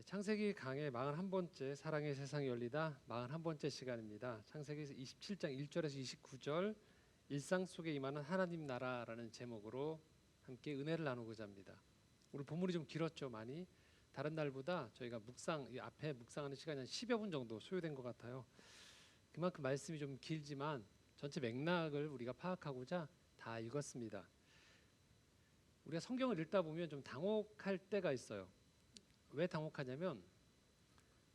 창세기 강의 41번째 사랑의 세상이 열리다 41번째 시간입니다. 창세기 27장 1절에서 29절 일상 속에 임하는 하나님 나라라는 제목으로 함께 은혜를 나누고자 합니다. 오늘 본문이 좀 길었죠. 많이 다른 날보다 저희가 이 앞에 묵상하는 시간이 한 10여 분 정도 소요된 것 같아요. 그만큼 말씀이 좀 길지만 전체 맥락을 우리가 파악하고자 다 읽었습니다. 우리가 성경을 읽다 보면 좀 당혹할 때가 있어요. 왜 당혹하냐면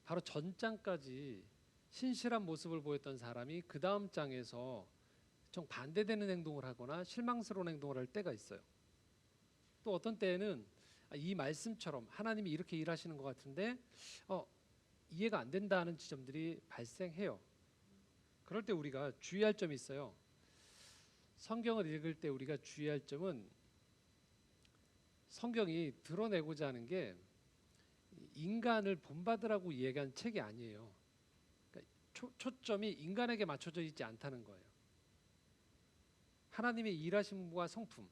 바로 전장까지 신실한 모습을 보였던 사람이 그 다음 장에서 정 반대되는 행동을 하거나 실망스러운 행동을 할 때가 있어요. 또 어떤 때에는 이 말씀처럼 하나님이 이렇게 일하시는 것 같은데 이해가 안 된다는 지점들이 발생해요. 그럴 때 우리가 주의할 점이 있어요. 성경을 읽을 때 우리가 주의할 점은 성경이 드러내고자 하는 게 인간을 본받으라고 얘기한 책이 아니에요. 그러니까 초점이 인간에게 맞춰져 있지 않다는 거예요. 하나님의 일하심과 성품,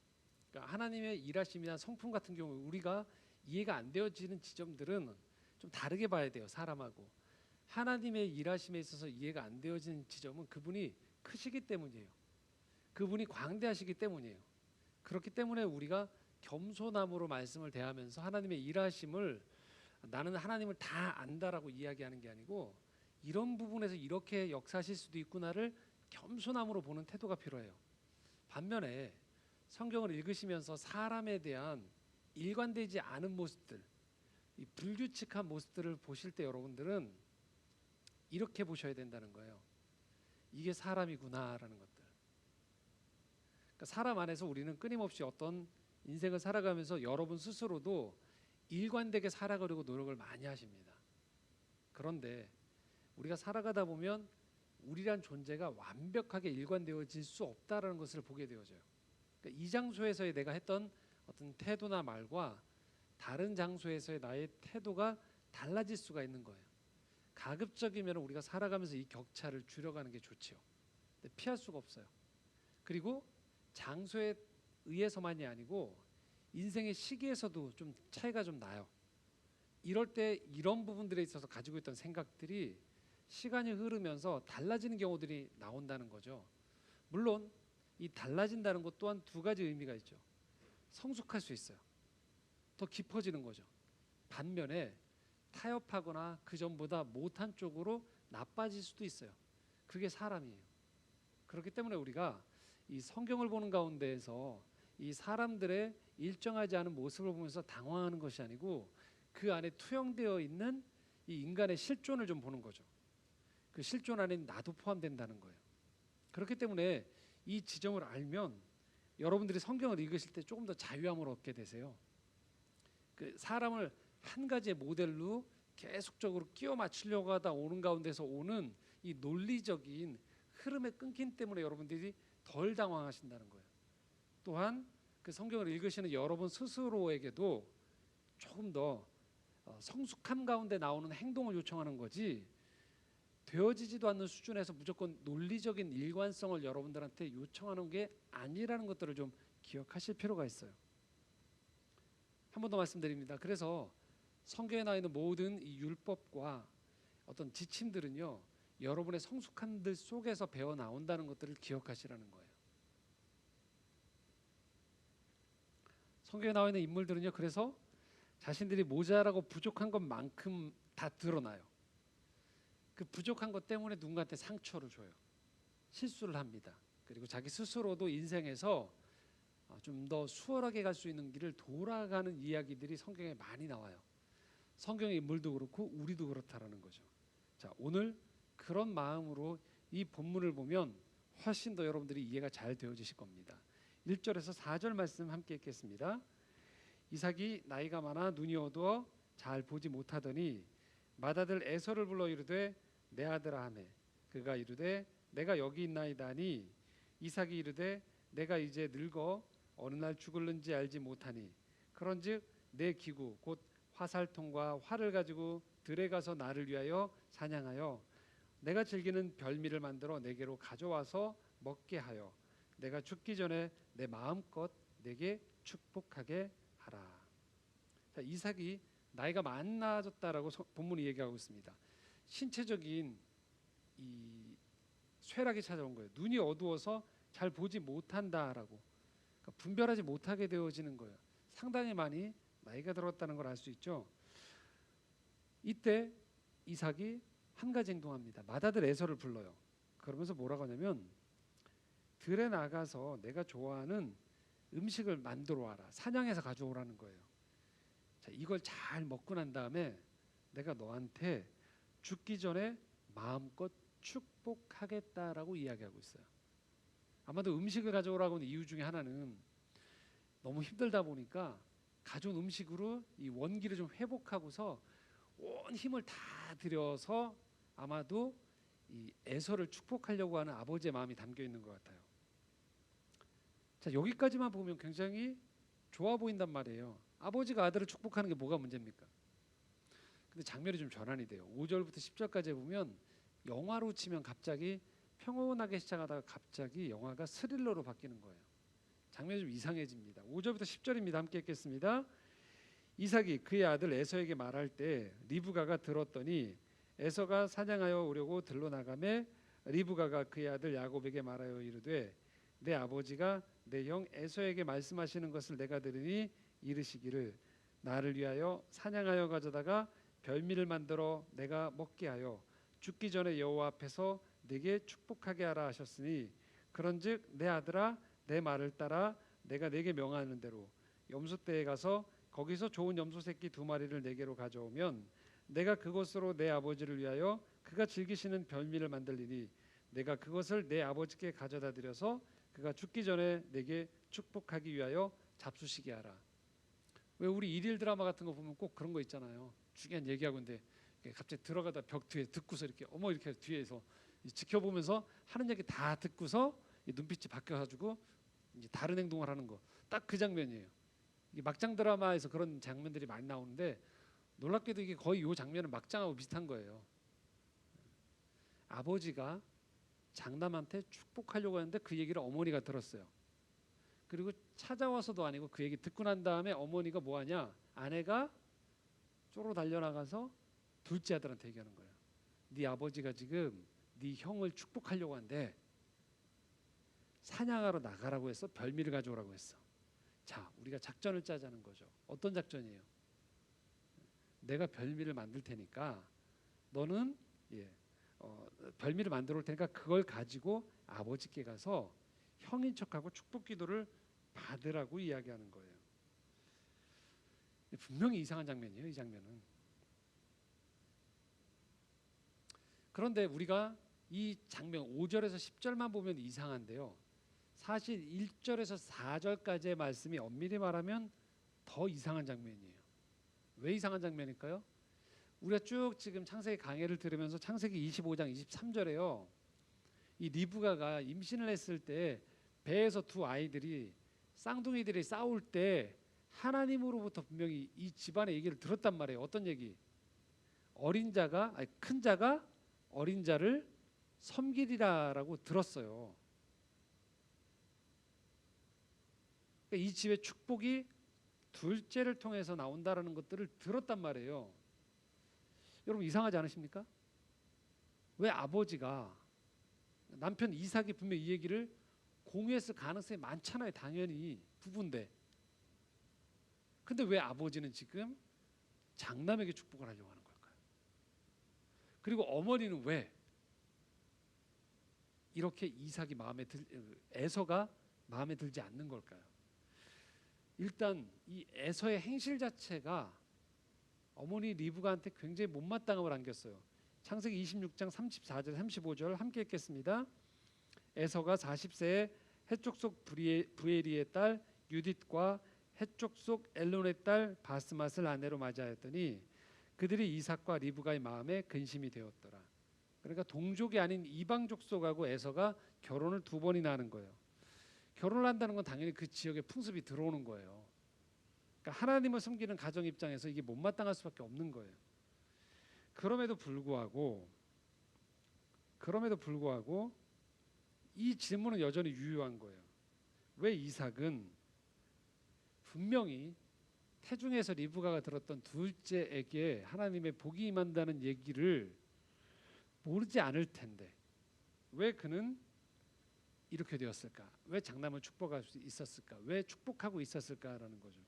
그러니까 하나님의 일하심이나 성품 같은 경우 우리가 이해가 안 되어지는 지점들은 좀 다르게 봐야 돼요. 사람하고 하나님의 일하심에 있어서 이해가 안 되어지는 지점은 그분이 크시기 때문이에요. 그분이 광대하시기 때문이에요. 그렇기 때문에 우리가 겸손함으로 말씀을 대하면서 하나님의 일하심을 나는 하나님을 다 안다라고 이야기하는 게 아니고 이런 부분에서 이렇게 역사하실 수도 있구나를 겸손함으로 보는 태도가 필요해요. 반면에 성경을 읽으시면서 사람에 대한 일관되지 않은 모습들, 이 불규칙한 모습들을 보실 때 여러분들은 이렇게 보셔야 된다는 거예요. 이게 사람이구나라는 것들. 그러니까 사람 안에서 우리는 끊임없이 어떤 인생을 살아가면서 여러분 스스로도 일관되게 살아가려고 노력을 많이 하십니다. 그런데 우리가 살아가다 보면 우리란 존재가 완벽하게 일관되어질 수 없다라는 것을 보게 되어져요. 그러니까 이 장소에서의 내가 했던 어떤 태도나 말과 다른 장소에서의 나의 태도가 달라질 수가 있는 거예요. 가급적이면 우리가 살아가면서 이 격차를 줄여가는 게 좋지요. 근데 피할 수가 없어요. 그리고 장소에 의해서만이 아니고 인생의 시기에서도 좀 차이가 좀 나요. 이럴 때 이런 부분들에 있어서 가지고 있던 생각들이 시간이 흐르면서 달라지는 경우들이 나온다는 거죠. 물론 이 달라진다는 것 또한 두 가지 의미가 있죠. 성숙할 수 있어요. 더 깊어지는 거죠. 반면에 타협하거나 그 전보다 못한 쪽으로 나빠질 수도 있어요. 그게 사람이에요. 그렇기 때문에 우리가 이 성경을 보는 가운데에서 이 사람들의 일정하지 않은 모습을 보면서 당황하는 것이 아니고 그 안에 투영되어 있는 이 인간의 실존을 좀 보는 거죠. 그 실존 안에 나도 포함된다는 거예요. 그렇기 때문에 이 지점을 알면 여러분들이 성경을 읽으실 때 조금 더 자유함을 얻게 되세요. 그 사람을 한 가지의 모델로 계속적으로 끼워 맞추려고 하다 오는 가운데서 오는 이 논리적인 흐름의 끊김 때문에 여러분들이 덜 당황하신다는 거예요. 또한 그 성경을 읽으시는 여러분 스스로에게도 조금 더 성숙함 가운데 나오는 행동을 요청하는 거지 되어지지도 않는 수준에서 무조건 논리적인 일관성을 여러분들한테 요청하는 게 아니라는 것들을 좀 기억하실 필요가 있어요. 한 번 더 말씀드립니다. 그래서 성경에 나와 있는 모든 이 율법과 어떤 지침들은요 여러분의 성숙함들 속에서 배워 나온다는 것들을 기억하시라는 거예요. 성경에 나와 있는 인물들은요 그래서 자신들이 모자라고 부족한 것만큼 다 드러나요. 그 부족한 것 때문에 누군가한테 상처를 줘요. 실수를 합니다. 그리고 자기 스스로도 인생에서 좀 더 수월하게 갈 수 있는 길을 돌아가는 이야기들이 성경에 많이 나와요. 성경의 인물도 그렇고 우리도 그렇다라는 거죠. 자, 오늘 그런 마음으로 이 본문을 보면 훨씬 더 여러분들이 이해가 잘 되어지실 겁니다. 1절에서 4절 말씀 함께 읽겠습니다. 이삭이 나이가 많아 눈이 어두워 잘 보지 못하더니 맏아들 에서를 불러 이르되 내 아들아 하매 그가 이르되 내가 여기 있나이다 하니 이삭이 이르되 내가 이제 늙어 어느 날 죽을는지 알지 못하니 그런즉 내 기구 곧 화살통과 활을 가지고 들에 가서 나를 위하여 사냥하여 내가 즐기는 별미를 만들어 내게로 가져와서 먹게 하여 내가 죽기 전에 내 마음껏 내게 축복하게 하라. 자, 이삭이 나이가 많아졌다라고 본문이 얘기하고 있습니다. 신체적인 이 쇠락이 찾아온 거예요. 눈이 어두워서 잘 보지 못한다라고. 그러니까 분별하지 못하게 되어지는 거예요. 상당히 많이 나이가 들었다는 걸 알 수 있죠. 이때 이삭이 한 가지 행동합니다. 맏아들 에서를 불러요. 그러면서 뭐라고 하냐면 들에 나가서 내가 좋아하는 음식을 만들어 와라. 사냥해서 가져오라는 거예요. 자, 이걸 잘 먹고 난 다음에 내가 너한테 죽기 전에 마음껏 축복하겠다라고 이야기하고 있어요. 아마도 음식을 가져오라고 하는 이유 중에 하나는 너무 힘들다 보니까 가져온 음식으로 이 원기를 좀 회복하고서 온 힘을 다 들여서 아마도 이 에서를 축복하려고 하는 아버지의 마음이 담겨 있는 것 같아요. 자, 여기까지만 보면 굉장히 좋아 보인단 말이에요. 아버지가 아들을 축복하는 게 뭐가 문제입니까? 근데 장면이 좀 전환이 돼요. 5절부터 10절까지 보면 영화로 치면 갑자기 평온하게 시작하다가 갑자기 영화가 스릴러로 바뀌는 거예요. 장면이 좀 이상해집니다. 5절부터 10절입니다. 함께 읽겠습니다. 이삭이 그의 아들 에서에게 말할 때 리브가가 들었더니 에서가 사냥하여 오려고 들러 나가매 리브가가 그의 아들 야곱에게 말하여 이르되 내 아버지가 내 형 에서에게 말씀하시는 것을 내가 들으니 이르시기를 나를 위하여 사냥하여 가져다가 별미를 만들어 내가 먹게 하여 죽기 전에 여호와 앞에서 내게 축복하게 하라 하셨으니 그런즉 내 아들아 내 말을 따라 내가 내게 명하는 대로 염소떼에 가서 거기서 좋은 염소 새끼 2마리를 내게로 가져오면 내가 그것으로 내 아버지를 위하여 그가 즐기시는 별미를 만들리니 내가 그것을 내 아버지께 가져다 드려서 그가 죽기 전에 내게 축복하기 위하여 잡수시게 하라. 왜 우리 일일 드라마 같은 거 보면 꼭 그런 거 있잖아요. 중요한 얘기하고 있는데 갑자기 들어가다 벽 뒤에 듣고서 이렇게 어머 이렇게 뒤에서 지켜보면서 하는 얘기 다 듣고서 눈빛이 바뀌어가지고 이제 다른 행동을 하는 거. 딱 그 장면이에요. 이게 막장 드라마에서 그런 장면들이 많이 나오는데 놀랍게도 이게 거의 이 장면은 막장하고 비슷한 거예요. 아버지가 장남한테 축복하려고 했는데 그 얘기를 어머니가 들었어요. 그리고 찾아와서도 아니고 그 얘기 듣고 난 다음에 어머니가 뭐하냐? 아내가 쪼로 달려나가서 둘째 아들한테 얘기하는 거예요. 네 아버지가 지금 네 형을 축복하려고 한대. 사냥하러 나가라고 했어. 별미를 가져오라고 했어. 자, 우리가 작전을 짜자는 거죠. 어떤 작전이에요? 내가 별미를 만들 테니까 너는 별미를 만들어 올 테니까 그걸 가지고 아버지께 가서 형인 척하고 축복 기도를 받으라고 이야기하는 거예요. 분명히 이상한 장면이에요. 이 장면은. 그런데 우리가 이 장면 5절에서 10절만 보면 이상한데요. 사실 1절에서 4절까지의 말씀이 엄밀히 말하면 더 이상한 장면이에요. 왜 이상한 장면일까요? 우리가 쭉 지금 창세기 강해를 들으면서 창세기 25장 23절에요. 이 리브가가 임신을 했을 때 배에서 두 아이들이 쌍둥이들이 싸울 때 하나님으로부터 분명히 이 집안의 얘기를 들었단 말이에요. 어떤 얘기? 큰 자가 어린 자를 섬기리라라고 들었어요. 그러니까 이 집의 축복이 둘째를 통해서 나온다라는 것들을 들었단 말이에요. 여러분 이상하지 않으십니까? 왜 아버지가 남편 이삭이 분명히 이 얘기를 공유했을 가능성이 많잖아요. 당연히 부부인데. 근데 왜 아버지는 지금 장남에게 축복을 하려고 하는 걸까요? 그리고 어머니는 왜 이렇게 이삭이 에서가 마음에 들지 않는 걸까요? 일단 이 에서의 행실 자체가 어머니 리브가한테 굉장히 못마땅함을 안겼어요. 창세기 26장 34절 35절 함께 읽겠습니다. 에서가 40세에 해쪽 속 부에리의 딸 유딧과 해쪽 속 엘론의 딸 바스맛을 아내로 맞이하였더니 그들이 이삭과 리브가의 마음에 근심이 되었더라. 그러니까 동족이 아닌 이방 족속하고 에서가 결혼을 2번이나 하는 거예요. 결혼을 한다는 건 당연히 그 지역에 풍습이 들어오는 거예요. 그러니까 하나님을 섬기는 가정 입장에서 이게 못마땅할 수밖에 없는 거예요. 그럼에도 불구하고 이 질문은 여전히 유효한 거예요. 왜 이삭은 분명히 태중에서 리브가가 들었던 둘째에게 하나님의 복이 임한다는 얘기를 모르지 않을 텐데 왜 그는 이렇게 되었을까? 왜 장남을 축복할 수 있었을까? 왜 축복하고 있었을까라는 거죠.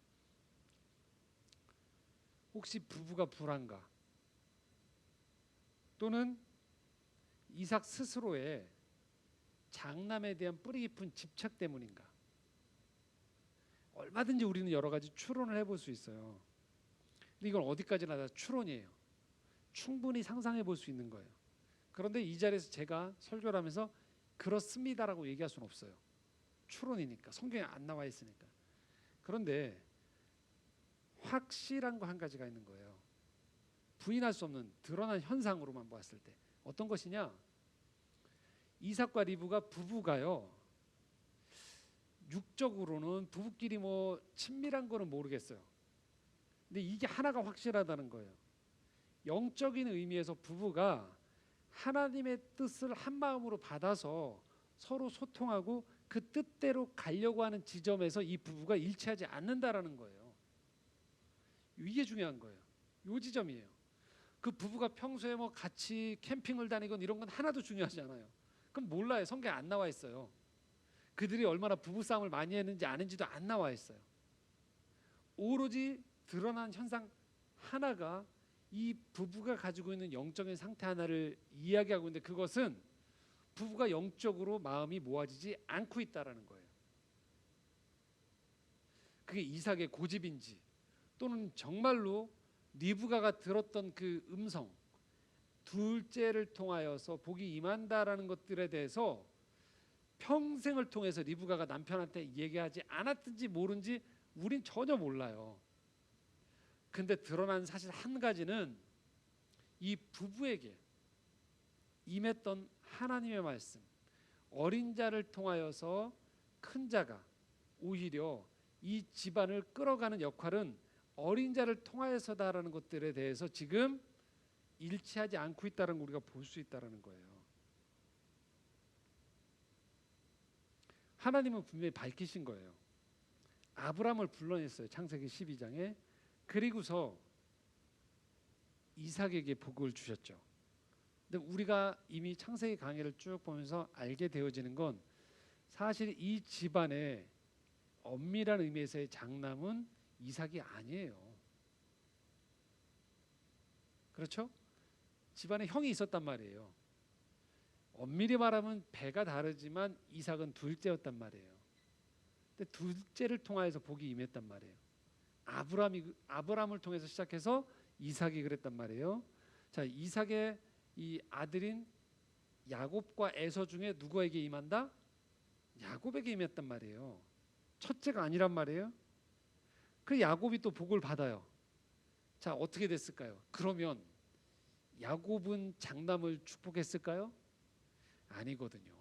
혹시 부부가 불안가? 또는 이삭 스스로의 장남에 대한 뿌리 깊은 집착 때문인가? 얼마든지 우리는 여러 가지 추론을 해볼 수 있어요. 근데 이건 어디까지나 다 추론이에요. 충분히 상상해 볼 수 있는 거예요. 그런데 이 자리에서 제가 설교를 하면서 그렇습니다라고 얘기할 수는 없어요. 추론이니까, 성경에 안 나와 있으니까. 그런데 확실한 거 한 가지가 있는 거예요. 부인할 수 없는 드러난 현상으로만 보았을 때 어떤 것이냐? 이삭과 리브가 부부가요. 육적으로는 부부끼리 뭐 친밀한 거는 모르겠어요. 근데 이게 하나가 확실하다는 거예요. 영적인 의미에서 부부가 하나님의 뜻을 한 마음으로 받아서 서로 소통하고 그 뜻대로 가려고 하는 지점에서 이 부부가 일치하지 않는다라는 거예요. 이게 중요한 거예요. 이 지점이에요. 그 부부가 평소에 뭐 같이 캠핑을 다니건 이런 건 하나도 중요하지 않아요. 그럼 몰라요. 성경에 안 나와 있어요. 그들이 얼마나 부부싸움을 많이 했는지 아는지도 안 나와 있어요. 오로지 드러난 현상 하나가 이 부부가 가지고 있는 영적인 상태 하나를 이야기하고 있는데 그것은 부부가 영적으로 마음이 모아지지 않고 있다라는 거예요. 그게 이삭의 고집인지 또는 정말로 리브가가 들었던 그 음성 둘째를 통하여서 복이 임한다라는 것들에 대해서 평생을 통해서 리브가가 남편한테 얘기하지 않았든지 모른지 우린 전혀 몰라요. 근데 드러난 사실 한 가지는 이 부부에게 임했던 하나님의 말씀, 어린 자를 통하여서 큰 자가 오히려 이 집안을 끌어가는 역할은 어린 자를 통하여서다라는 것들에 대해서 지금 일치하지 않고 있다는 걸 우리가 볼 수 있다는 거예요. 하나님은 분명히 밝히신 거예요. 아브라함을 불러냈어요. 창세기 12장에. 그리고서 이삭에게 복을 주셨죠. 근데 우리가 이미 창세기 강해를 쭉 보면서 알게 되어지는 건 사실 이 집안의 엄밀한 의미에서의 장남은 이삭이 아니에요. 그렇죠? 집안에 형이 있었단 말이에요. 엄밀히 말하면 배가 다르지만 이삭은 둘째였단 말이에요. 근데 둘째를 통하여서 복이 임했단 말이에요. 아브라함을 통해서 시작해서 이삭이 그랬단 말이에요. 자, 이삭의 이 아들인 야곱과 에서 중에 누구에게 임한다? 야곱에게 임했단 말이에요. 첫째가 아니란 말이에요. 그 야곱이 또 복을 받아요. 자, 어떻게 됐을까요? 그러면 야곱은 장남을 축복했을까요? 아니거든요.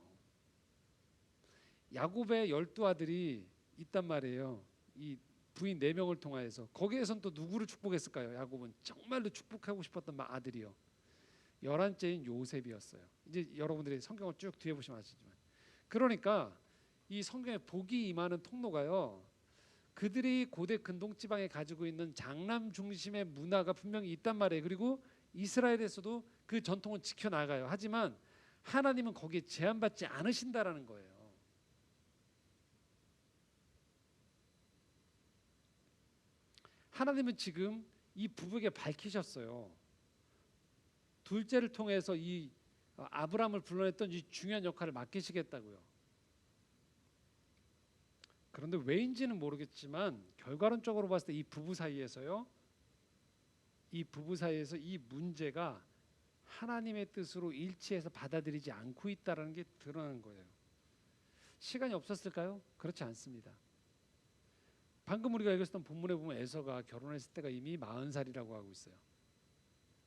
야곱의 12아들이 있단 말이에요. 이 부인 4명을 통하여서 거기에선 또 누구를 축복했을까요? 야곱은 정말로 축복하고 싶었던 아들이요. 11째인 요셉이었어요. 이제 여러분들이 성경을 쭉 뒤에 보시면 아시지만 그러니까 이 성경에 복이 임하는 통로가요. 그들이 고대 근동 지방에 가지고 있는 장남 중심의 문화가 분명히 있단 말이에요. 그리고 이스라엘에서도 그 전통은 지켜나가요. 하지만 하나님은 거기에 제한받지 않으신다라는 거예요. 하나님은 지금 이 부부에게 밝히셨어요. 둘째를 통해서 이 아브라함을 불러냈던 이 중요한 역할을 맡기시겠다고요. 그런데 왜인지는 모르겠지만 결과론적으로 봤을 때 이 부부 사이에서 이 문제가 하나님의 뜻으로 일치해서 받아들이지 않고 있다는 게 드러난 거예요. 시간이 없었을까요? 그렇지 않습니다. 방금 우리가 읽었던 본문에 보면 에서가 결혼했을 때가 이미 40살이라고 하고 있어요.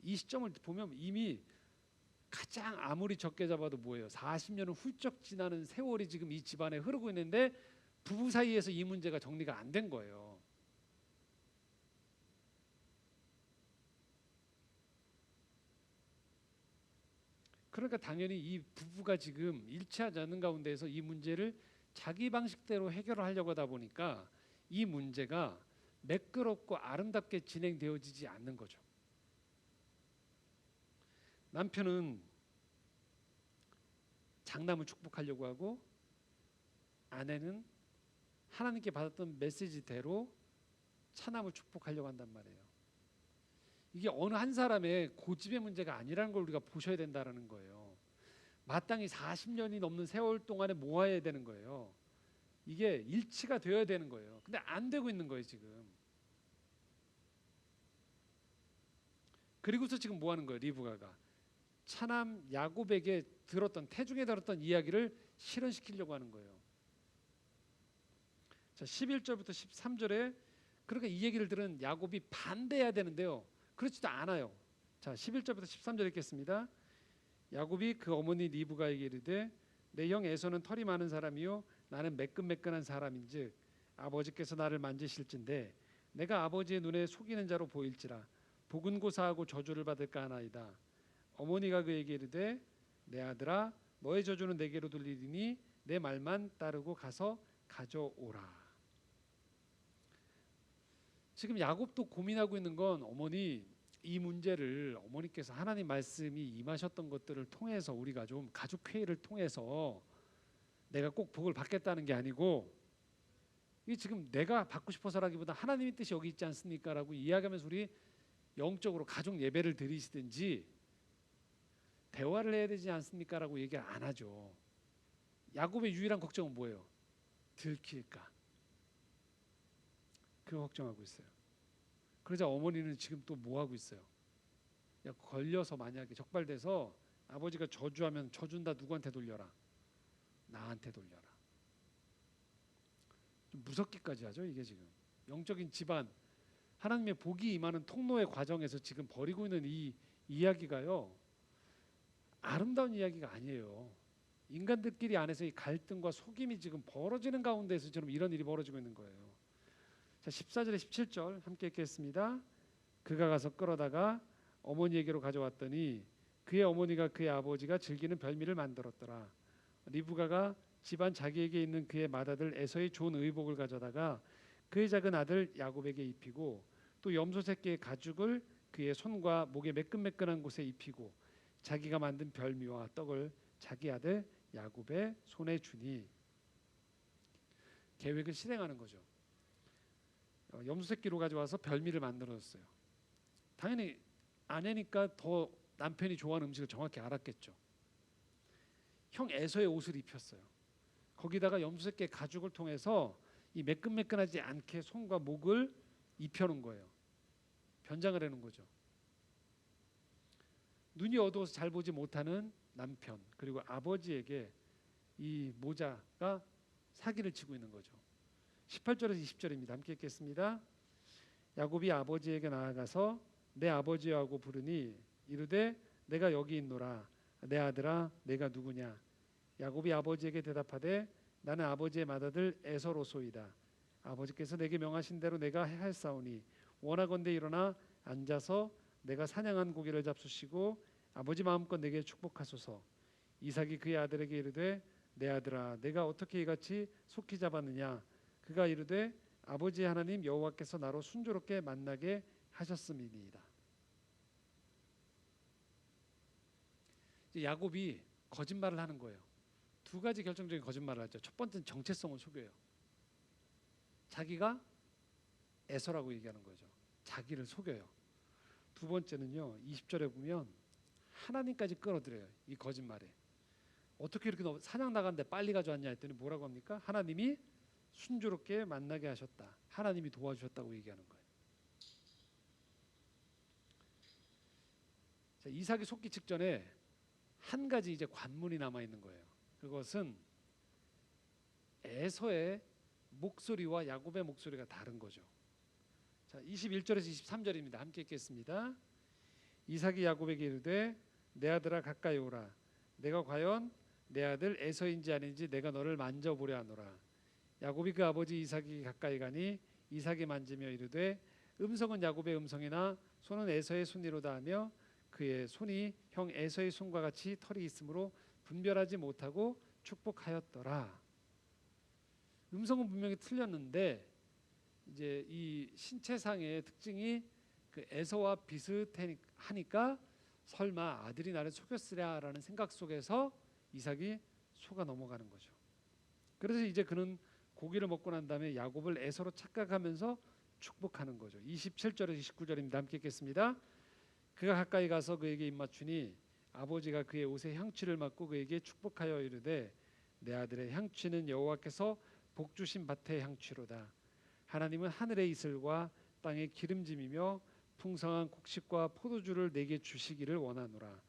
이 시점을 보면 이미 가장 아무리 적게 잡아도 뭐예요? 40년은 훌쩍 지나는 세월이 지금 이 집안에 흐르고 있는데 부부 사이에서 이 문제가 정리가 안 된 거예요. 그러니까 당연히 이 부부가 지금 일치하지 않는 가운데에서 이 문제를 자기 방식대로 해결을 하려고 하다 보니까 이 문제가 매끄럽고 아름답게 진행되어지지 않는 거죠. 남편은 장남을 축복하려고 하고 아내는 하나님께 받았던 메시지대로 차남을 축복하려고 한단 말이에요. 이게 어느 한 사람의 고집의 문제가 아니라는 걸 우리가 보셔야 된다는 거예요. 마땅히 40년이 넘는 세월 동안에 모아야 되는 거예요. 이게 일치가 되어야 되는 거예요. 근데 안 되고 있는 거예요 지금. 그리고서 지금 뭐 하는 거예요 리브가가? 차남 야곱에게 태중에 들었던 이야기를 실현시키려고 하는 거예요. 자 11절부터 13절에 그러니까 이 얘기를 들은 야곱이 반대해야 되는데요. 그렇지도 않아요. 자 11절부터 13절 읽겠습니다. 야곱이 그 어머니 리브가에게 이르되 내 형 에서는 털이 많은 사람이요 나는 매끈매끈한 사람인즉 아버지께서 나를 만지실진데 내가 아버지의 눈에 속이는 자로 보일지라 보근고사하고 저주를 받을까 하나이다. 어머니가 그에게 이르되 내 아들아 너의 저주는 내게로 들리리니 내 말만 따르고 가서 가져오라. 지금 야곱도 고민하고 있는 건 어머니 이 문제를 어머니께서 하나님 말씀이 임하셨던 것들을 통해서 우리가 좀 가족회의를 통해서 내가 꼭 복을 받겠다는 게 아니고 이 지금 내가 받고 싶어서라기보다 하나님의 뜻이 여기 있지 않습니까? 라고 이야기하면서 우리 영적으로 가족 예배를 드리시든지 대화를 해야 되지 않습니까? 라고 얘기를 안 하죠. 야곱의 유일한 걱정은 뭐예요? 들킬까? 그거 걱정하고 있어요. 그러자 어머니는 지금 또 뭐 하고 있어요? 야, 걸려서 만약에 적발돼서 아버지가 저주하면 저준다 누구한테 돌려라? 나한테 돌려라. 좀 무섭기까지 하죠 이게 지금. 영적인 집안 하나님의 복이 임하는 통로의 과정에서 지금 벌이고 있는 이 이야기가요. 아름다운 이야기가 아니에요. 인간들끼리 안에서 이 갈등과 속임이 지금 벌어지는 가운데서 지금 이런 일이 벌어지고 있는 거예요. 자 14절에 17절 함께 읽겠습니다. 그가 가서 끌어다가 어머니에게로 가져왔더니 그의 어머니가 그의 아버지가 즐기는 별미를 만들었더라. 리브가가 집안 자기에게 있는 그의 맏아들 에서의 좋은 의복을 가져다가 그의 작은 아들 야곱에게 입히고 또 염소 새끼의 가죽을 그의 손과 목의 매끈매끈한 곳에 입히고 자기가 만든 별미와 떡을 자기 아들 야곱의 손에 주니 계획을 실행하는 거죠. 염소 새끼로 가져와서 별미를 만들었어요. 당연히 아내니까 더 남편이 좋아하는 음식을 정확히 알았겠죠. 형 에서의 옷을 입혔어요. 거기다가 염소 새끼의 가죽을 통해서 이 매끈매끈하지 않게 손과 목을 입혀놓은 거예요. 변장을 해놓은 거죠. 눈이 어두워서 잘 보지 못하는 남편 그리고 아버지에게 이 모자가 사기를 치고 있는 거죠. 18절에서 20절입니다. 함께 읽겠습니다. 야곱이 아버지에게 나아가서 내 아버지여 하고 부르니 이르되 내가 여기 있노라. 내 아들아 내가 누구냐. 야곱이 아버지에게 대답하되 나는 아버지의 맏아들 에서로소이다. 아버지께서 내게 명하신 대로 내가 하였사오니 원하건대 일어나 앉아서 내가 사냥한 고기를 잡수시고 아버지 마음껏 내게 축복하소서. 이삭이 그의 아들에게 이르되 내 아들아 내가 어떻게 이같이 속히 잡았느냐. 그가 이르되 아버지 하나님 여호와께서 나로 순조롭게 만나게 하셨음이니이다. 야곱이 거짓말을 하는 거예요. 두 가지 결정적인 거짓말을 하죠. 첫 번째는 정체성을 속여요. 자기가 에서라고 얘기하는 거죠. 자기를 속여요. 두 번째는요. 20절에 보면 하나님까지 끌어들여요. 이 거짓말에. 어떻게 이렇게 너 사냥 나갔는데 빨리 가져왔냐 했더니 뭐라고 합니까? 하나님이 순조롭게 만나게 하셨다. 하나님이 도와주셨다고 얘기하는 거예요. 자, 이삭이 속기 직전에 한 가지 이제 관문이 남아 있는 거예요. 그것은 에서의 목소리와 야곱의 목소리가 다른 거죠. 자, 21절에서 23절입니다. 함께 읽겠습니다. 이삭이 야곱에게 이르되 내 아들아 가까이 오라. 내가 과연 내 아들 에서인지 아닌지 내가 너를 만져보려 하노라. 야곱이 그 아버지 이삭이 가까이 가니 이삭이 만지며 이르되 음성은 야곱의 음성이나 손은 에서의 손이로다 하며 그의 손이 형 에서의 손과 같이 털이 있으므로 분별하지 못하고 축복하였더라. 음성은 분명히 틀렸는데 이제 이 신체상의 특징이 그 에서와 비슷하니까 설마 아들이 나를 속였으랴라는 생각 속에서 이삭이 속아 넘어가는 거죠. 그래서 이제 그는 고기를 먹고 난 다음에 야곱을 에서로 착각하면서 축복하는 거죠. 27절에서 29절입니다. 함께 읽겠습니다. 그가 가까이 가서 그에게 입맞추니 아버지가 그의 옷에 향취를 맡고 그에게 축복하여 이르되 내 아들의 향취는 여호와께서 복 주신 밭의 향취로다. 하나님은 하늘의 이슬과 땅의 기름짐이며 풍성한 곡식과 포도주를 내게 주시기를 원하노라.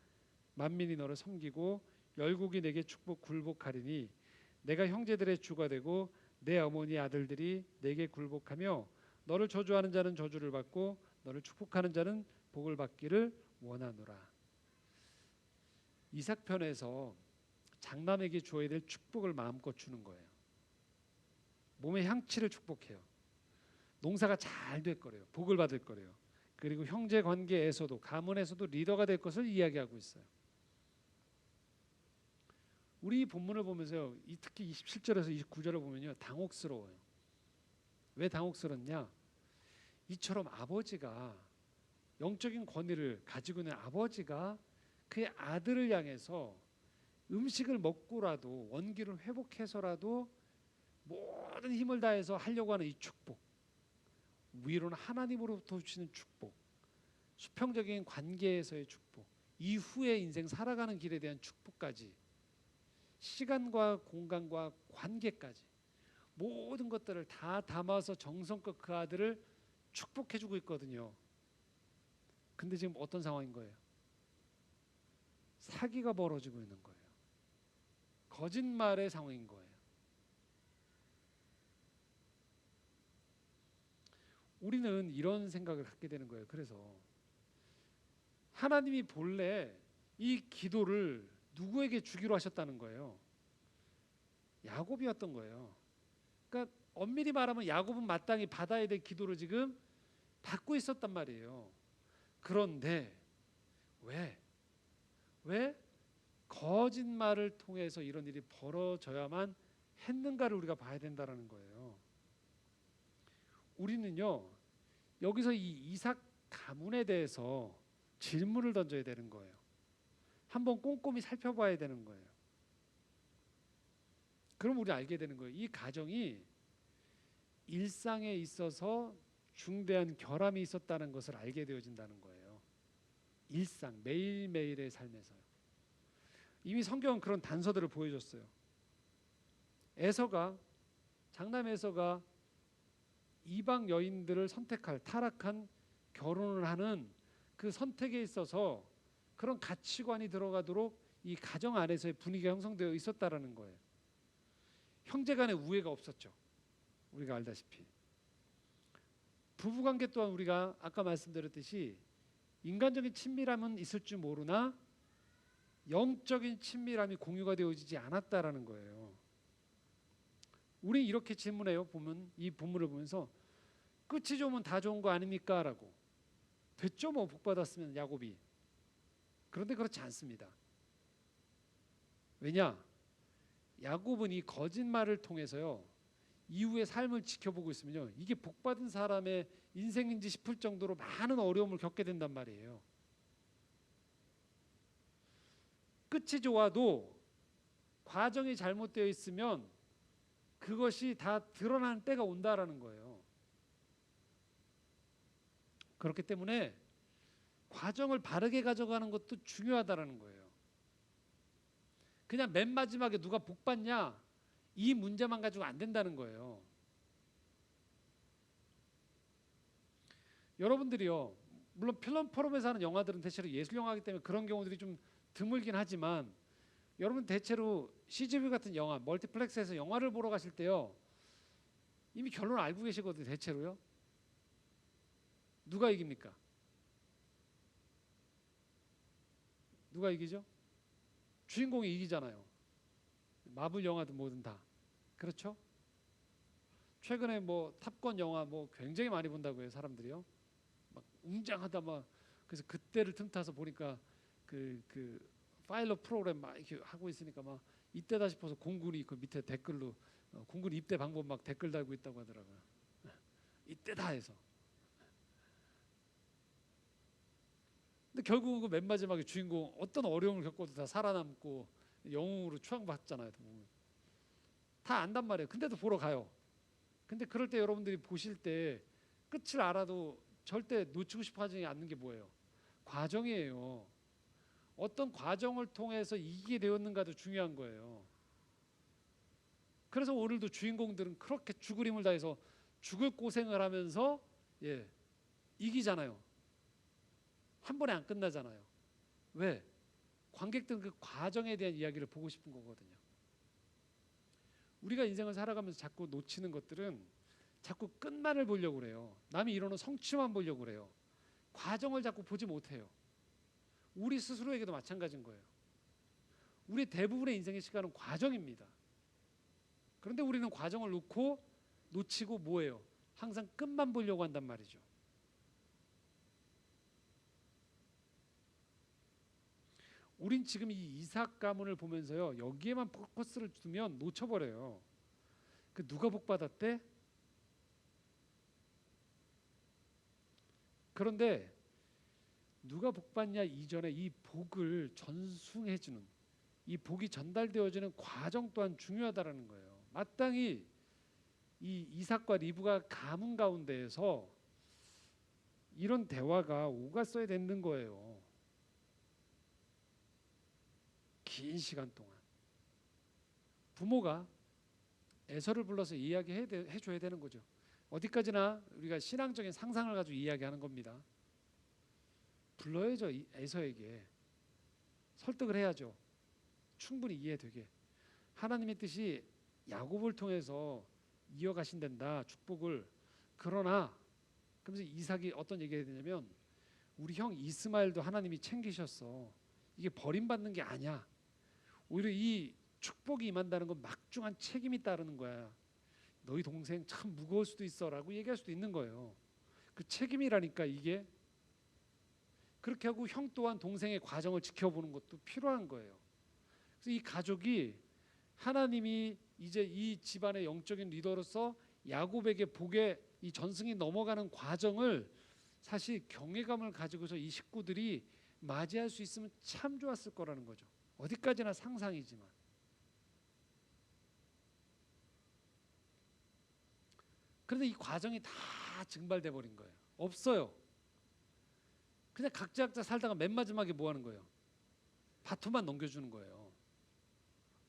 만민이 너를 섬기고 열국이 내게 축복 굴복하리니 내가 형제들의 주가 되고 내 어머니 아들들이 내게 굴복하며 너를 저주하는 자는 저주를 받고 너를 축복하는 자는 복을 받기를 원하노라. 이삭편에서 장남에게 주어야 될 축복을 마음껏 주는 거예요. 몸의 향취를 축복해요. 농사가 잘 될 거래요. 복을 받을 거래요. 그리고 형제 관계에서도 가문에서도 리더가 될 것을 이야기하고 있어요. 우리 본문을 보면서요, 특히 27절에서 29절을 보면요, 당혹스러워요. 왜 당혹스럽냐? 이처럼 아버지가 영적인 권위를 가지고 있는 아버지가 그의 아들을 향해서 음식을 먹고라도 원기를 회복해서라도 모든 힘을 다해서 하려고 하는 이 축복, 위로는 하나님으로부터 주시는 축복, 수평적인 관계에서의 축복, 이후의 인생 살아가는 길에 대한 축복까지, 시간과 공간과 관계까지 모든 것들을 다 담아서 정성껏 그 아들을 축복해주고 있거든요. 근데 지금 어떤 상황인 거예요? 사기가 벌어지고 있는 거예요. 거짓말의 상황인 거예요. 우리는 이런 생각을 갖게 되는 거예요. 그래서 하나님이 본래 이 기도를 누구에게 주기로 하셨다는 거예요? 야곱이었던 거예요. 그러니까 엄밀히 말하면 야곱은 마땅히 받아야 될 기도를 지금 받고 있었단 말이에요. 그런데 왜 거짓말을 통해서 이런 일이 벌어져야만 했는가를 우리가 봐야 된다는 거예요. 우리는요, 여기서 이 이삭 가문에 대해서 질문을 던져야 되는 거예요. 한번 꼼꼼히 살펴봐야 되는 거예요. 그럼 우리 알게 되는 거예요. 이 가정이 일상에 있어서 중대한 결함이 있었다는 것을 알게 되어진다는 거예요. 일상, 매일매일의 삶에서요. 이미 성경은 그런 단서들을 보여줬어요. 장남 에서가 이방 여인들을 선택할 타락한 결혼을 하는 그 선택에 있어서 그런 가치관이 들어가도록 이 가정 안에서의 분위기가 형성되어 있었다라는 거예요. 형제간의 우애가 없었죠. 우리가 알다시피. 부부관계 또한 우리가 아까 말씀드렸듯이 인간적인 친밀함은 있을 줄 모르나 영적인 친밀함이 공유가 되어지지 않았다라는 거예요. 우리 이렇게 질문해요. 보면 이 본문을 보면서 끝이 좋으면 다 좋은 거 아닙니까? 라고. 됐죠, 뭐 복 받았으면 야곱이. 그런데 그렇지 않습니다. 왜냐? 야곱은 이 거짓말을 통해서요, 이후의 삶을 지켜보고 있으면요, 이게 복 받은 사람의 인생인지 싶을 정도로 많은 어려움을 겪게 된단 말이에요. 끝이 좋아도 과정이 잘못되어 있으면 그것이 다 드러나는 때가 온다라는 거예요. 그렇기 때문에 과정을 바르게 가져가는 것도 중요하다라는 거예요. 그냥 맨 마지막에 누가 복 받냐, 이 문제만 가지고 안 된다는 거예요. 여러분들이요, 물론 필름 포럼에서 하는 영화들은 대체로 예술 영화이기 때문에 그런 경우들이 좀 드물긴 하지만, 여러분 대체로 CGV 같은 영화, 멀티플렉스에서 영화를 보러 가실 때요, 이미 결론을 알고 계시거든요. 대체로요. 누가 이깁니까? 누가 이기죠? 주인공이 이기잖아요. 마블 영화든 뭐든 다. 그렇죠? 최근에 뭐 탑건 영화 뭐 굉장히 많이 본다고 해요. 사람들이요. 막 웅장하다 막. 그래서 그때를 틈타서 보니까 그 파일럿 프로그램 막 이렇게 하고 있으니까 막 이때다 싶어서 공군이 그 밑에 댓글로 공군 입대 방법 막 댓글 달고 있다고 하더라고요. 이때다 해서. 근데 결국은 그 맨 마지막에 주인공 어떤 어려움을 겪어도 다 살아남고 영웅으로 추앙받잖아요. 다 안단 말이에요. 근데도 보러 가요. 근데 그럴 때 여러분들이 보실 때 끝을 알아도 절대 놓치고 싶어 하지 않는 게 뭐예요? 과정이에요. 어떤 과정을 통해서 이기게 되었는가도 중요한 거예요. 그래서 오늘도 주인공들은 그렇게 죽을 힘을 다해서 죽을 고생을 하면서 이기잖아요. 한 번에 안 끝나잖아요. 왜? 관객들은 그 과정에 대한 이야기를 보고 싶은 거거든요. 우리가 인생을 살아가면서 자꾸 놓치는 것들은 자꾸 끝만을 보려고 그래요. 남이 이루는 성취만 보려고 그래요. 과정을 자꾸 보지 못해요. 우리 스스로에게도 마찬가지인 거예요. 우리 대부분의 인생의 시간은 과정입니다. 그런데 우리는 과정을 놓치고 뭐예요? 항상 끝만 보려고 한단 말이죠. 우린 지금 이 이삭 가문을 보면서요, 여기에만 포커스를 두면 놓쳐버려요. 그 누가 복 받았대? 그런데 누가 복 받냐 이전에 이 복을 전승해주는, 이 복이 전달되어지는 과정 또한 중요하다라는 거예요. 마땅히 이 이삭과 리브가 가문 가운데에서 이런 대화가 오갔어야 되는 거예요. 긴 시간 동안 부모가 에서를 불러서 이야기해줘야 되는 거죠. 어디까지나 우리가 신앙적인 상상을 가지고 이야기하는 겁니다. 불러야죠. 에서에게 설득을 해야죠. 충분히 이해되게. 하나님의 뜻이 야곱을 통해서 이어가신단다, 축복을. 그러나 그러면서 이삭이 어떤 얘기를 해야 되냐면, 우리 형 이스마엘도 하나님이 챙기셨어. 이게 버림받는 게 아니야. 오히려 이 축복이 임한다는 건 막중한 책임이 따르는 거야. 너희 동생 참 무거울 수도 있어라고 얘기할 수도 있는 거예요. 그 책임이라니까 이게. 그렇게 하고 형 또한 동생의 과정을 지켜보는 것도 필요한 거예요. 그래서 이 가족이 하나님이 이제 이 집안의 영적인 리더로서 야곱에게 복의 이 전승이 넘어가는 과정을 사실 경외감을 가지고서 이 식구들이 맞이할 수 있으면 참 좋았을 거라는 거죠. 어디까지나 상상이지만. 그런데 이 과정이 다 증발돼 버린 거예요. 없어요. 그냥 각자 살다가 맨 마지막에 뭐 하는 거예요? 바톤만 넘겨주는 거예요.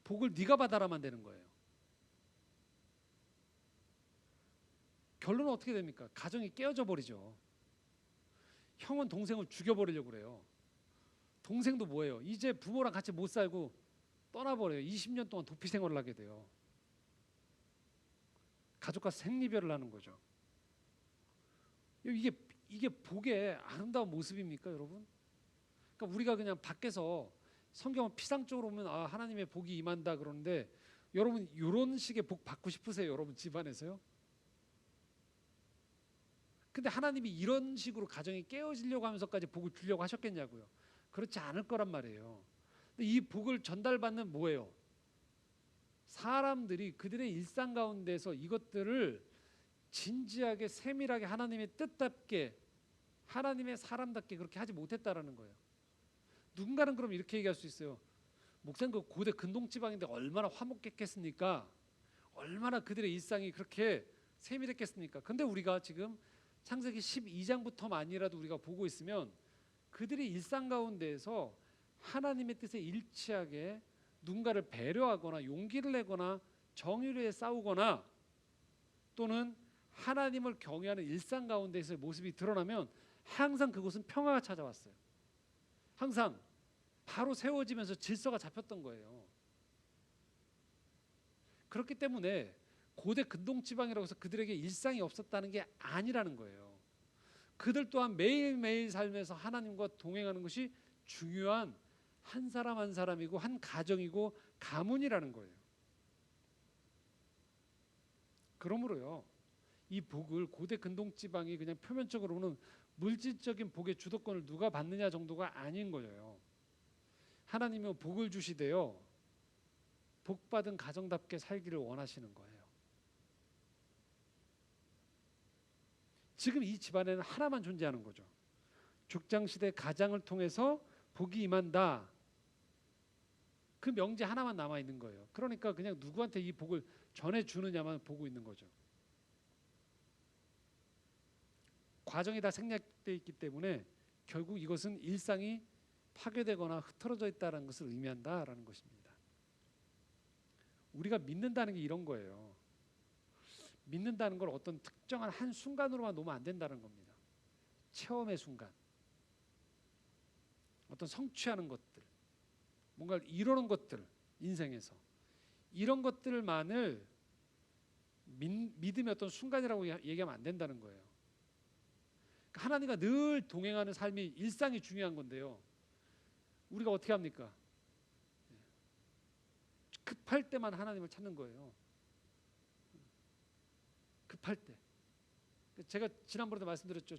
복을 네가 받아라만 되는 거예요. 결론은 어떻게 됩니까? 가정이 깨어져 버리죠. 형은 동생을 죽여버리려고 그래요. 동생도 뭐예요? 이제 부모랑 같이 못 살고 떠나버려요. 20년 동안 도피 생활을 하게 돼요. 가족과 생리별을 하는 거죠. 이게 복의 아름다운 모습입니까, 여러분? 그러니까 우리가 그냥 밖에서 성경을 피상적으로 보면 하나님의 복이 임한다 그러는데, 여러분 이런 식의 복 받고 싶으세요? 여러분 집안에서요? 근데 하나님이 이런 식으로 가정이 깨어지려고 하면서까지 복을 주려고 하셨겠냐고요? 그렇지 않을 거란 말이에요. 근데 이 복을 전달받는 뭐예요? 사람들이 그들의 일상 가운데서 이것들을 진지하게 세밀하게 하나님의 뜻답게, 하나님의 사람답게 그렇게 하지 못했다라는 거예요. 누군가는 그럼 이렇게 얘기할 수 있어요. 목사님, 그 고대 근동지방인데 얼마나 화목했겠습니까? 얼마나 그들의 일상이 그렇게 세밀했겠습니까? 근데 우리가 지금 창세기 12장부터만이라도 우리가 보고 있으면 그들의 일상 가운데에서 하나님의 뜻에 일치하게 누군가를 배려하거나 용기를 내거나 정의를 싸우거나 또는 하나님을 경외하는 일상 가운데서의 모습이 드러나면 항상 그곳은 평화가 찾아왔어요. 항상 바로 세워지면서 질서가 잡혔던 거예요. 그렇기 때문에 고대 근동지방이라고 해서 그들에게 일상이 없었다는 게 아니라는 거예요. 그들 또한 매일매일 삶에서 하나님과 동행하는 것이 중요한 한 사람 한 사람이고 한 가정이고 가문이라는 거예요. 그러므로요, 이 복을 고대 근동지방이 그냥 표면적으로는 물질적인 복의 주도권을 누가 받느냐 정도가 아닌 거예요. 하나님은 복을 주시되요 복받은 가정답게 살기를 원하시는 거예요. 지금 이 집안에는 하나만 존재하는 거죠. 죽장시대 가장을 통해서 복이 임한다. 그 명제 하나만 남아 있는 거예요. 그러니까 그냥 누구한테 이 복을 전해 주느냐만 보고 있는 거죠. 과정이 다 생략되어 있기 때문에 결국 이것은 일상이 파괴되거나 흐트러져 있다는 것을 의미한다라는 것입니다. 우리가 믿는다는 게 이런 거예요. 믿는다는 걸 어떤 특정한 한 순간으로만 놓으면 안 된다는 겁니다. 체험의 순간, 어떤 성취하는 것들, 뭔가를 이루는 것들, 인생에서 이런 것들만을 믿음의 어떤 순간이라고 얘기하면 안 된다는 거예요. 하나님과 늘 동행하는 삶이 일상이 중요한 건데요. 우리가 어떻게 합니까? 급할 때만 하나님을 찾는 거예요. 급할 때. 제가 지난번에도 말씀드렸죠.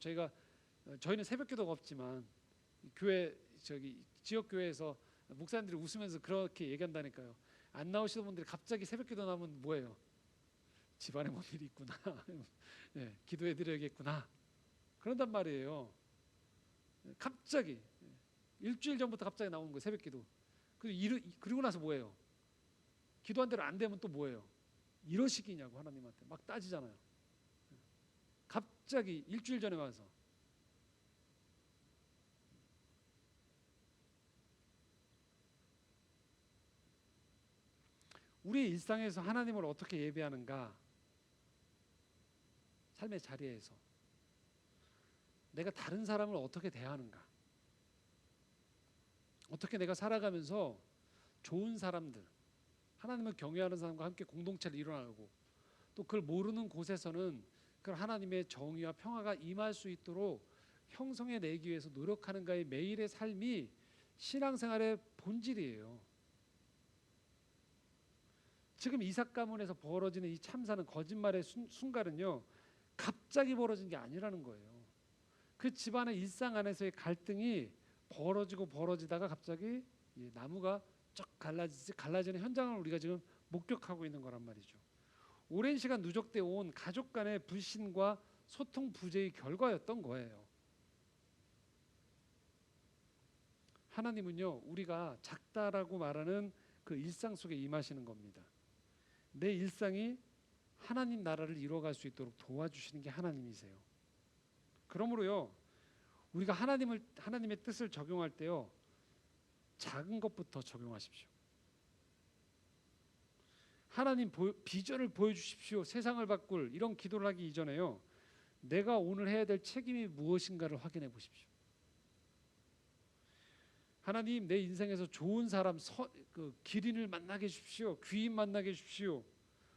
저희는 새벽기도가 없지만 교회 지역 교회에서 목사님들이 웃으면서 그렇게 얘기한다니까요. 안 나오시는 분들이 갑자기 새벽기도 나면 뭐예요? 집안에 뭔 일이 있구나. 네, 기도해 드려야겠구나. 그런단 말이에요. 갑자기 일주일 전부터 갑자기 나오는 거예요. 새벽기도. 그리고 나서 뭐예요? 기도한 대로 안 되면 또 뭐예요? 이러시기냐고 하나님한테 막 따지잖아요. 갑자기 일주일 전에 와서. 우리의 일상에서 하나님을 어떻게 예배하는가? 삶의 자리에서 내가 다른 사람을 어떻게 대하는가? 어떻게 내가 살아가면서 좋은 사람들, 하나님을 경외하는 사람과 함께 공동체를 이뤄나가고 또 그걸 모르는 곳에서는 그 하나님의 정의와 평화가 임할 수 있도록 형성해내기 위해서 노력하는가의 매일의 삶이 신앙생활의 본질이에요. 지금 이삭 가문에서 벌어지는 이 참사는 거짓말의 순간은요, 갑자기 벌어진 게 아니라는 거예요. 그 집안의 일상 안에서의 갈등이 벌어지다가 갑자기 나무가 쫙 갈라지는 현장을 우리가 지금 목격하고 있는 거란 말이죠. 오랜 시간 누적돼 온 가족 간의 불신과 소통 부재의 결과였던 거예요. 하나님은요, 우리가 작다라고 말하는 그 일상 속에 임하시는 겁니다. 내 일상이 하나님 나라를 이루어갈 수 있도록 도와주시는 게 하나님이세요. 그러므로요, 우리가 하나님의 뜻을 적용할 때요, 작은 것부터 적용하십시오. 하나님 비전을 보여주십시오. 세상을 바꿀 이런 기도를 하기 이전에요, 내가 오늘 해야 될 책임이 무엇인가를 확인해 보십시오. 하나님, 내 인생에서 좋은 사람, 기린을 만나게 해주십시오. 귀인 만나게 해주십시오.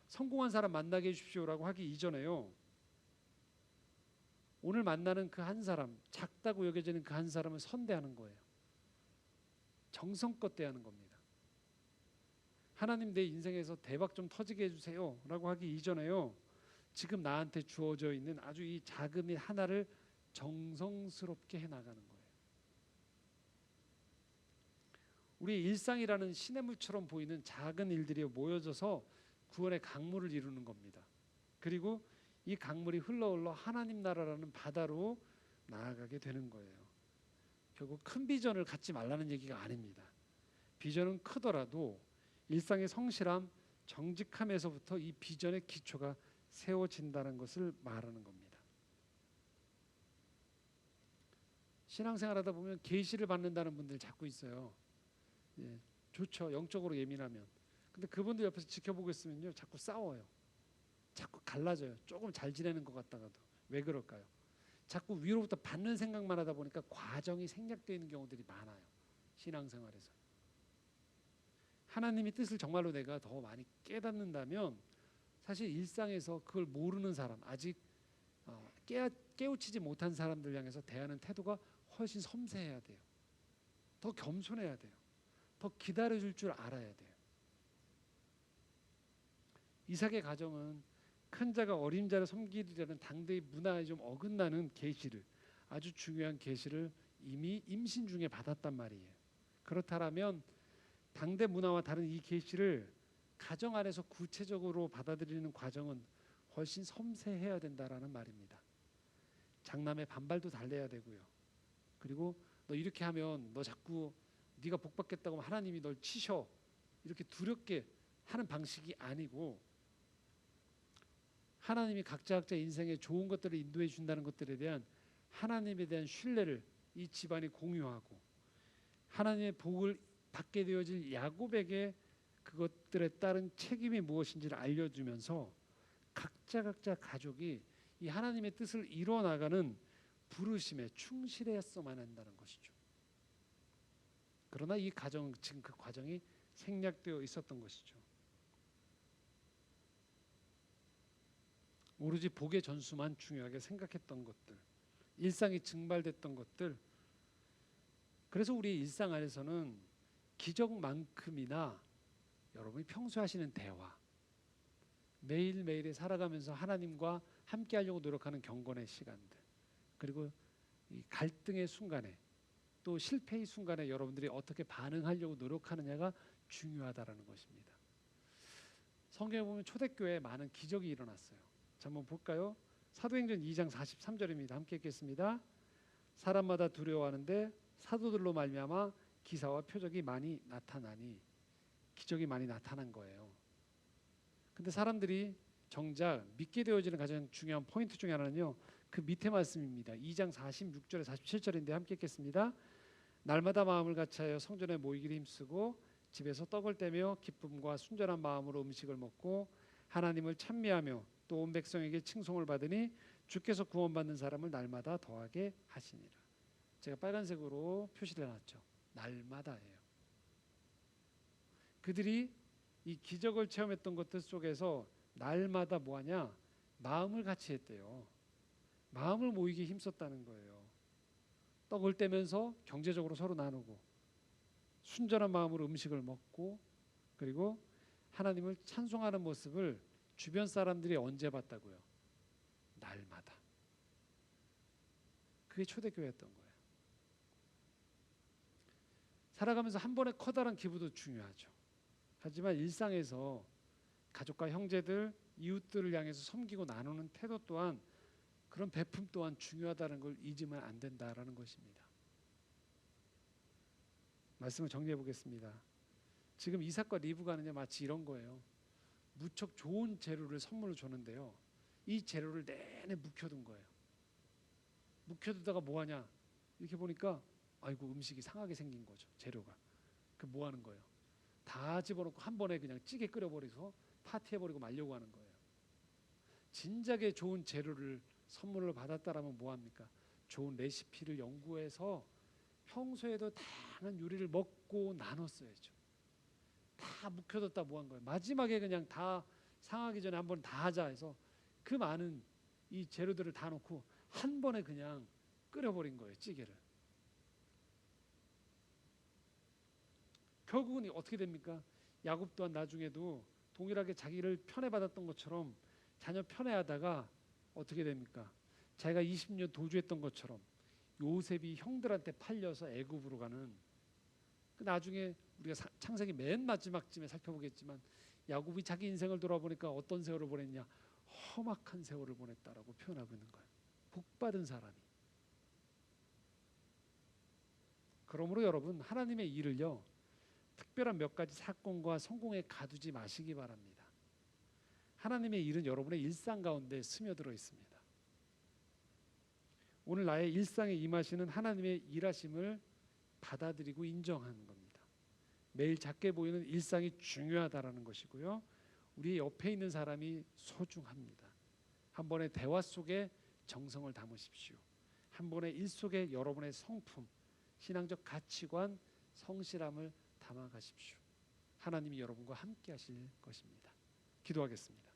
성공한 사람 만나게 해주십시오라고 하기 이전에요, 오늘 만나는 그 한 사람, 작다고 여겨지는 그 한 사람을 선대하는 거예요. 정성껏 대하는 겁니다. 하나님, 내 인생에서 대박 좀 터지게 해주세요 라고 하기 이전에요, 지금 나한테 주어져 있는 아주 이 작은 일 하나를 정성스럽게 해나가는 거예요. 우리 일상이라는 시냇물처럼 보이는 작은 일들이 모여져서 구원의 강물을 이루는 겁니다. 그리고 이 강물이 흘러 하나님 나라라는 바다로 나아가게 되는 거예요. 결국 큰 비전을 갖지 말라는 얘기가 아닙니다. 비전은 크더라도 일상의 성실함, 정직함에서부터 이 비전의 기초가 세워진다는 것을 말하는 겁니다. 신앙생활하다 보면 계시를 받는다는 분들 자꾸 있어요. 좋죠. 영적으로 예민하면. 근데 그분들 옆에서 지켜보고 있으면요, 자꾸 싸워요. 자꾸 갈라져요. 조금 잘 지내는 것 같다가도. 왜 그럴까요? 자꾸 위로부터 받는 생각만 하다 보니까 과정이 생략되어 있는 경우들이 많아요. 신앙생활에서. 하나님의 뜻을 정말로 내가 더 많이 깨닫는다면 사실 일상에서 그걸 모르는 사람, 아직 깨우치지 못한 사람들 향해서 대하는 태도가 훨씬 섬세해야 돼요. 더 겸손해야 돼요. 더 기다려줄 줄 알아야 돼요. 이삭의 가정은 큰 자가 어린 자를 섬기리라는 당대의 문화에 좀 어긋나는 계시를, 아주 중요한 계시를 이미 임신 중에 받았단 말이에요. 그렇다면 당대 문화와 다른 이 계시를 가정 안에서 구체적으로 받아들이는 과정은 훨씬 섬세해야 된다라는 말입니다. 장남의 반발도 달래야 되고요. 그리고 너 이렇게 하면 너 자꾸 네가 복 받겠다고 하면 하나님이 널 치셔. 이렇게 두렵게 하는 방식이 아니고 하나님이 각자 인생에 좋은 것들을 인도해 준다는 것들에 대한 하나님에 대한 신뢰를 이 집안이 공유하고 하나님의 복을 받게 되어질 야곱에게 그것들에 따른 책임이 무엇인지를 알려주면서 각자 가족이 이 하나님의 뜻을 이뤄나가는 부르심에 충실했어만 한다는 것이죠. 그러나 이 가정, 지금 그 과정이 생략되어 있었던 것이죠. 오로지 복의 전수만 중요하게 생각했던 것들, 일상이 증발됐던 것들. 그래서 우리 일상 안에서는 기적만큼이나 여러분이 평소에 하시는 대화, 매일매일에 살아가면서 하나님과 함께 하려고 노력하는 경건의 시간들, 그리고 이 갈등의 순간에 또 실패의 순간에 여러분들이 어떻게 반응하려고 노력하느냐가 중요하다라는 것입니다. 성경에 보면 초대교회에 많은 기적이 일어났어요. 자, 한번 볼까요? 사도행전 2장 43절입니다. 함께 읽겠습니다. 사람마다 두려워하는데 사도들로 말미암아 기사와 표적이 많이 나타나니, 기적이 많이 나타난 거예요. 근데 사람들이 정작 믿게 되어지는 가장 중요한 포인트 중에 하나는요, 그 밑에 말씀입니다. 2장 46절에 47절인데 함께 읽겠습니다. 날마다 마음을 같이하여 성전에 모이기를 힘쓰고 집에서 떡을 떼며 기쁨과 순전한 마음으로 음식을 먹고 하나님을 찬미하며 또 온 백성에게 칭송을 받으니 주께서 구원받는 사람을 날마다 더하게 하시니라. 제가 빨간색으로 표시를 해놨죠. 날마다예요. 그들이 이 기적을 체험했던 것들 속에서 날마다 뭐하냐? 마음을 같이 했대요. 마음을 모이기 힘썼다는 거예요. 떡을 떼면서 경제적으로 서로 나누고 순전한 마음으로 음식을 먹고 그리고 하나님을 찬송하는 모습을 주변 사람들이 언제 봤다고요? 날마다. 그게 초대교회였던 거예요. 살아가면서 한 번의 커다란 기부도 중요하죠. 하지만 일상에서 가족과 형제들, 이웃들을 향해서 섬기고 나누는 태도 또한, 그런 베품 또한 중요하다는 걸 잊으면 안 된다라는 것입니다. 말씀을 정리해 보겠습니다. 지금 이삭과 리브가는요, 마치 이런 거예요. 무척 좋은 재료를 선물로 줬는데요, 이 재료를 내내 묵혀둔 거예요. 묵혀두다가 뭐하냐, 이렇게 보니까 아이고 음식이 상하게 생긴 거죠. 재료가. 그 뭐 하는 거예요? 다 집어넣고 한 번에 그냥 찌개 끓여버려서 파티해버리고 말려고 하는 거예요. 진작에 좋은 재료를 선물을 받았다라면 뭐합니까? 좋은 레시피를 연구해서 평소에도 다양한 요리를 먹고 나눴어야죠. 다 묵혀뒀다 뭐 한 거예요? 마지막에 그냥 다 상하기 전에 한 번 다 하자 해서 그 많은 이 재료들을 다 넣고 한 번에 그냥 끓여버린 거예요, 찌개를. 결국은 어떻게 됩니까? 야곱 또한 나중에도 동일하게 자기를 편애받았던 것처럼 자녀 편애하다가 어떻게 됩니까? 자기가 20년 도주했던 것처럼 요셉이 형들한테 팔려서 애굽으로 가는, 나중에 우리가 창세기 맨 마지막쯤에 살펴보겠지만 야곱이 자기 인생을 돌아보니까 어떤 세월을 보냈냐? 험악한 세월을 보냈다라고 표현하고 있는 거예요. 복받은 사람이. 그러므로 여러분, 하나님의 일을요, 특별한 몇 가지 사건과 성공에 가두지 마시기 바랍니다. 하나님의 일은 여러분의 일상 가운데 스며들어 있습니다. 오늘 나의 일상에 임하시는 하나님의 일하심을 받아들이고 인정하는 겁니다. 매일 작게 보이는 일상이 중요하다라는 것이고요, 우리 옆에 있는 사람이 소중합니다. 한 번의 대화 속에 정성을 담으십시오. 한 번의 일 속에 여러분의 성품, 신앙적 가치관, 성실함을 담아가십시오. 하나님이 여러분과 함께 하실 것입니다. 기도하겠습니다.